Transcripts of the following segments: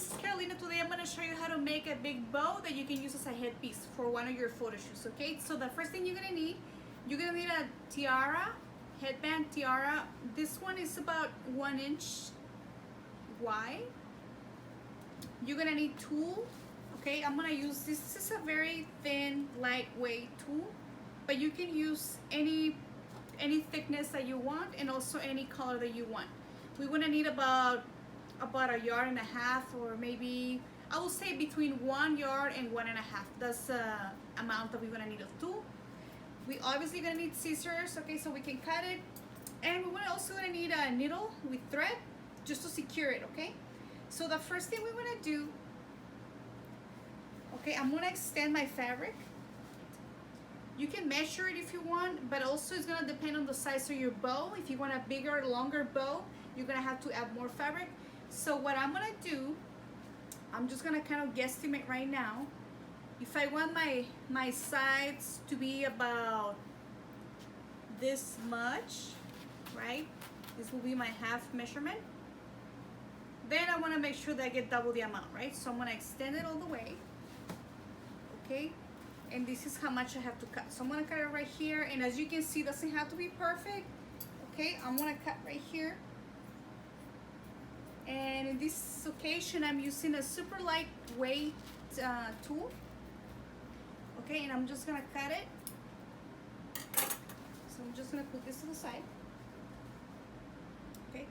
this is Carolina. Today I'm going to show you how to make a big bow that you can use as a headpiece for one of your photo shoots, okay? So the first thing you're going to need a tiara, headband tiara. This one is about 1 inch wide. You're going to need tulle, okay? I'm going to use this. This is a very thin, lightweight tulle, but you can use any thickness that you want and also any color that you want. We're going to need about 1.5 yards, or maybe I will say between 1 yard and 1.5. That's the amount that we're gonna need of tulle. We obviously gonna need scissors, okay, so we can cut it, and we're also gonna need a needle with thread just to secure it, okay. So the first thing we're gonna do, okay, I'm gonna extend my fabric. You can measure it if you want, but also it's gonna depend on the size of your bow. If you want a bigger, longer bow, you're gonna have to add more fabric. So what I'm gonna do, I'm just gonna kind of guesstimate right now. If I want my sides to be about this much, right? This will be my half measurement. Then I wanna make sure that I get double the amount, right? So I'm gonna extend it all the way, okay? And this is how much I have to cut. So I'm gonna cut it right here, and as you can see, it doesn't have to be perfect, okay? I'm gonna cut right here. And in this occasion, I'm using a super lightweight tool. Okay, and I'm just gonna cut it. So I'm just gonna put this to the side. Okay,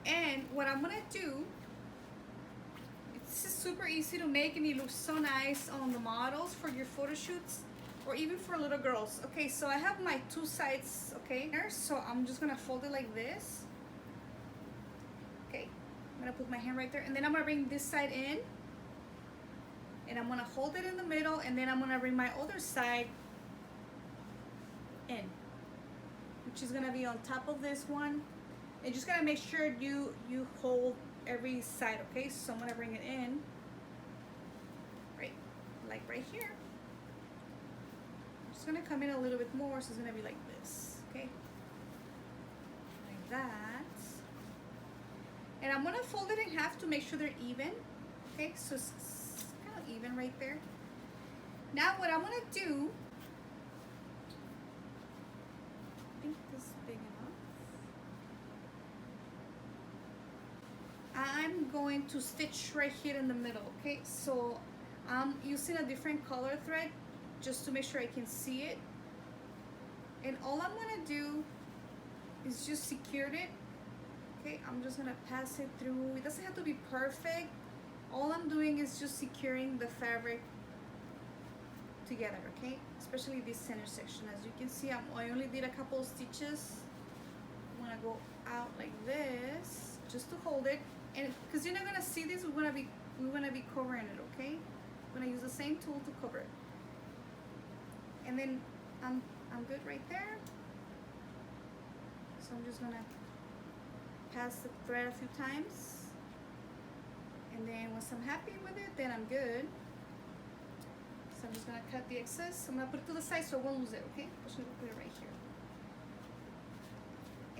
and what I'm gonna do, it's super easy to make and it looks so nice on the models for your photo shoots or even for little girls. Okay, so I have my two sides, okay, so I'm just gonna fold it like this. Okay, I'm gonna put my hand right there, and then I'm gonna bring this side in, and I'm gonna hold it in the middle, and then I'm gonna bring my other side in, which is gonna be on top of this one. And just gotta make sure you hold every side, okay? So I'm gonna bring it in, right, like right here. I'm just gonna come in a little bit more, so it's gonna be like this, okay? Like that. And I'm gonna fold it in half to make sure they're even. Okay, so it's kind of even right there. Now what I'm gonna do, I think this is big enough. I'm going to stitch right here in the middle, okay? So I'm using a different color thread just to make sure I can see it. And all I'm gonna do is just secure it. Okay, I'm just gonna pass it through. It doesn't have to be perfect. All I'm doing is just securing the fabric together, okay? Especially this center section. As you can see, I only did a couple of stitches. I'm gonna go out like this just to hold it, and because you're not gonna see this, we're gonna be covering it, okay? I'm gonna use the same tool to cover it, and then I'm good right there. So I'm just gonna pass the thread a few times, and then once I'm happy with it, then I'm good. So I'm just gonna cut the excess. I'm gonna put it to the side so I won't lose it, okay? I'm just gonna put it right here.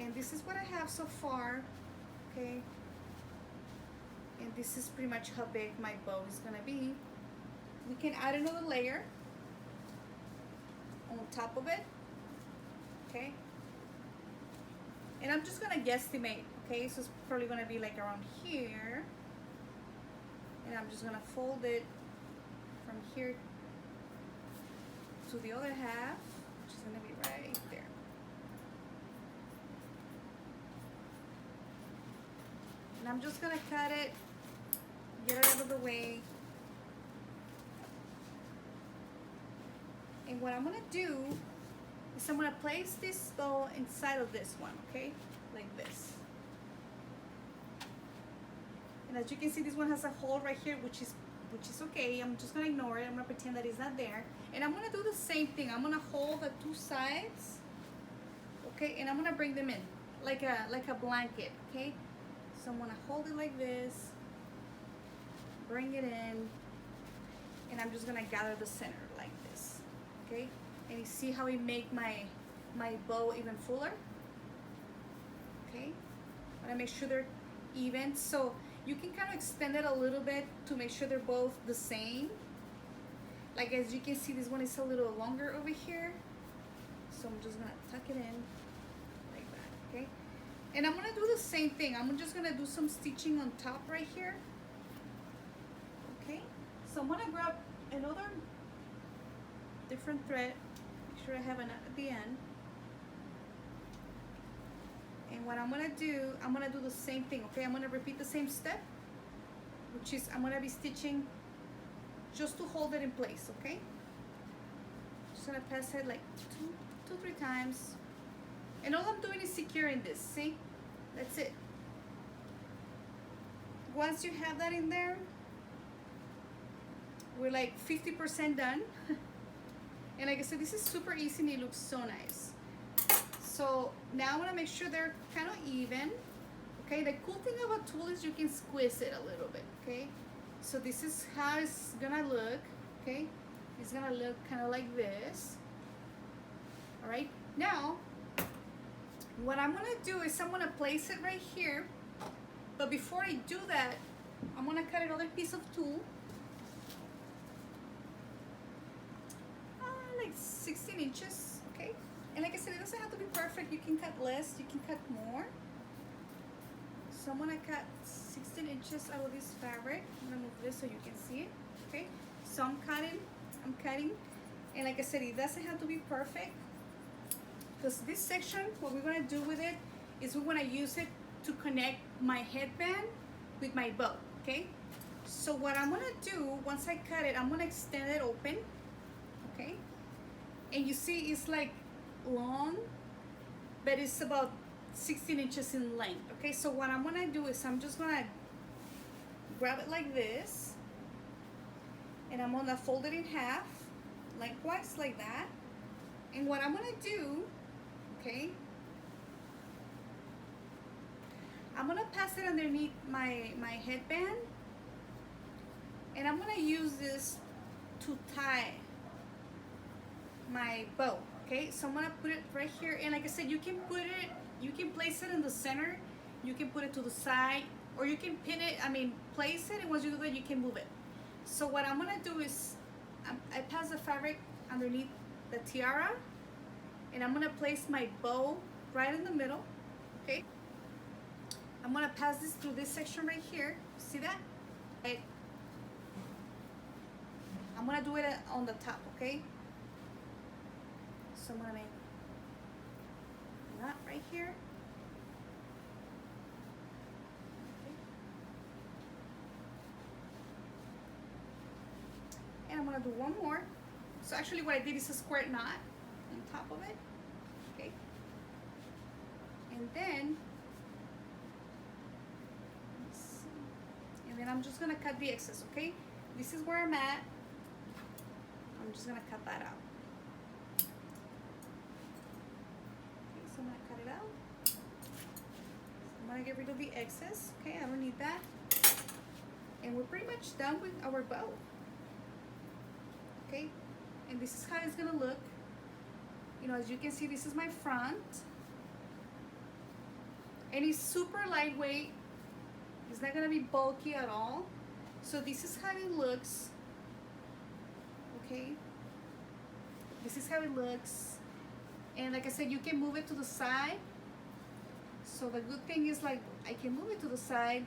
And this is what I have so far, okay? And this is pretty much how big my bow is gonna be. We can add another layer on top of it, okay? And I'm just gonna guesstimate, okay? So it's probably gonna be like around here. And I'm just gonna fold it from here to the other half, which is gonna be right there. And I'm just gonna cut it, get it out of the way. And what I'm gonna do is I'm gonna place this bow inside of this one, okay? Like this. And as you can see, this one has a hole right here, which is okay. I'm just gonna ignore it. I'm gonna pretend that it's not there. And I'm gonna do the same thing. I'm gonna hold the two sides, okay? And I'm gonna bring them in like a blanket, okay? So I'm gonna hold it like this, bring it in, and I'm just gonna gather the center like this, okay? And you see how we make my bow even fuller, okay? I wanna make sure they're even. So You can kind of extend it a little bit to make sure they're both the same. Like as you can see, this one is a little longer over here. So I'm just gonna tuck it in like that, okay? And I'm gonna do the same thing. I'm just gonna do some stitching on top right here. Okay, so I'm gonna grab another different thread. Make sure I have enough at the end. And what I'm gonna do the same thing, okay? I'm gonna repeat the same step, which is I'm gonna be stitching just to hold it in place, okay? Just gonna pass it like two, 3 times. And all I'm doing is securing this, see? That's it. Once you have that in there, we're like 50% done. And like I said, this is super easy and it looks so nice. So now I want to make sure they're kind of even. Okay, the cool thing about tulle is you can squeeze it a little bit, okay? So this is how it's gonna look, okay? It's gonna look kind of like this. All right, now what I'm gonna do is I'm gonna place it right here. But before I do that, I'm gonna cut another piece of tulle. Like 16 inches, okay? And like I said, it doesn't have to be perfect. You can cut less, you can cut more. So I'm gonna cut 16 inches out of this fabric. I'm gonna move this so you can see it, okay? So I'm cutting, and like I said, it doesn't have to be perfect, because this section, what we're gonna do with it is we're gonna use it to connect my headband with my bow, okay? So what I'm gonna do, once I cut it, I'm gonna extend it open, okay? And you see it's like long, but it's about 16 inches in length, okay? So what I'm gonna do is I'm just gonna grab it like this, and I'm gonna fold it in half, lengthwise like that. And what I'm gonna do, okay, I'm gonna pass it underneath my headband, and I'm gonna use this to tie my bow, okay? So I'm gonna put it right here, and like I said, you can place it in the center, you can put it to the side, or you can pin it, place it, and once you do that, you can move it. So what I'm gonna do is, I pass the fabric underneath the tiara, and I'm gonna place my bow right in the middle, okay? I'm gonna pass this through this section right here, see that? Okay. I'm gonna do it on the top, okay? So I'm gonna make a knot right here. And I'm gonna do one more. So actually what I did is a square knot on top of it, okay? And then, let's see. And then I'm just gonna cut the excess, okay? This is where I'm at. I'm just gonna cut that out. Okay, so I'm gonna cut it out. I'm gonna get rid of the excess, okay? I don't need that. And we're pretty much done with our bow. Okay, and this is how it's gonna look. You know, as you can see, this is my front, and it's super lightweight. It's not gonna be bulky at all. So this is how it looks. Okay, this is how it looks, and like I said, you can move it to the side. So the good thing is, like, I can move it to the side.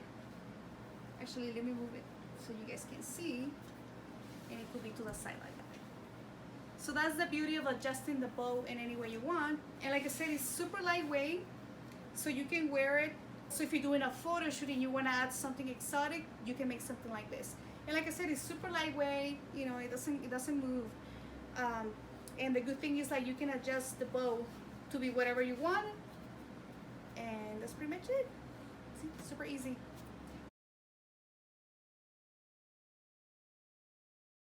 Actually, let me move it so you guys can see. And it could be to the side like that. So that's the beauty of adjusting the bow in any way you want. And like I said, it's super lightweight, so you can wear it. So if you're doing a photo shoot and you want to add something exotic, you can make something like this. And like I said, it's super lightweight. You know, it doesn't move. And the good thing is, like, you can adjust the bow to be whatever you want. And that's pretty much it. See, super easy.